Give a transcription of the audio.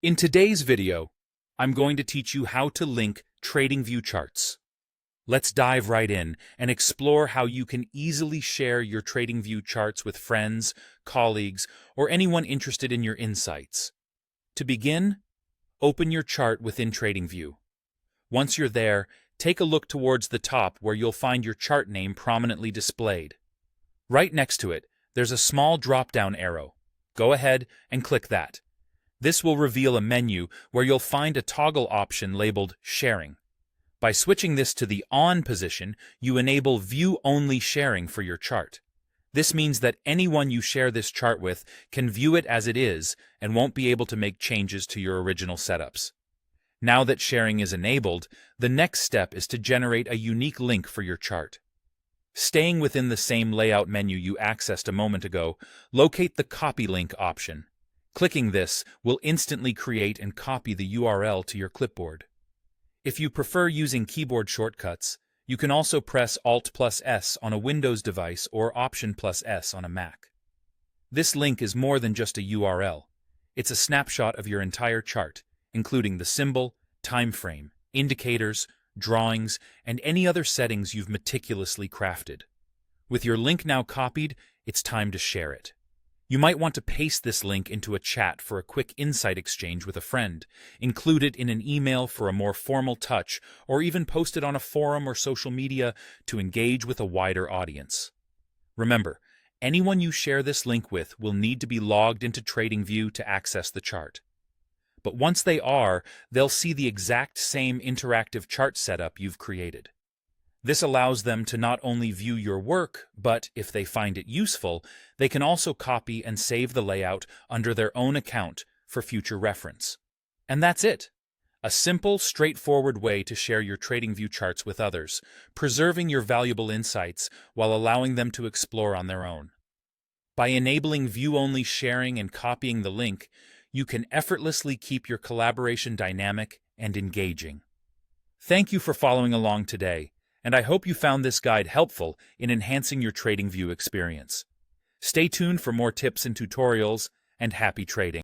In today's video, I'm going to teach you how to link Tradingview charts. Let's dive right in and explore how you can easily share your Tradingview charts with friends, colleagues, or anyone interested in your insights. To begin, open your chart within Tradingview. Once you're there, take a look towards the top where you'll find your chart name prominently displayed. Right next to it, there's a small drop-down arrow. Go ahead and click that. This will reveal a menu where you'll find a toggle option labeled Sharing. By switching this to the On position, you enable view-only sharing for your chart. This means that anyone you share this chart with can view it as it is and won't be able to make changes to your original setups. Now that sharing is enabled, the next step is to generate a unique link for your chart. Staying within the same layout menu you accessed a moment ago, locate the Copy Link option. Clicking this will instantly create and copy the URL to your clipboard. If you prefer using keyboard shortcuts, you can also press Alt+S on a Windows device or Option+S on a Mac. This link is more than just a URL. It's a snapshot of your entire chart, including the symbol, time frame, indicators, drawings, and any other settings you've meticulously crafted. With your link now copied, it's time to share it. You might want to paste this link into a chat for a quick insight exchange with a friend, include it in an email for a more formal touch, or even post it on a forum or social media to engage with a wider audience. Remember, anyone you share this link with will need to be logged into Tradingview to access the chart. But once they are, they'll see the exact same interactive chart setup you've created. This allows them to not only view your work, but, if they find it useful, they can also copy and save the layout under their own account for future reference. And that's it. A simple, straightforward way to share your Tradingview charts with others, preserving your valuable insights while allowing them to explore on their own. By enabling view-only sharing and copying the link, you can effortlessly keep your collaboration dynamic and engaging. Thank you for following along today, and I hope you found this guide helpful in enhancing your Tradingview experience. Stay tuned for more tips and tutorials, and happy trading.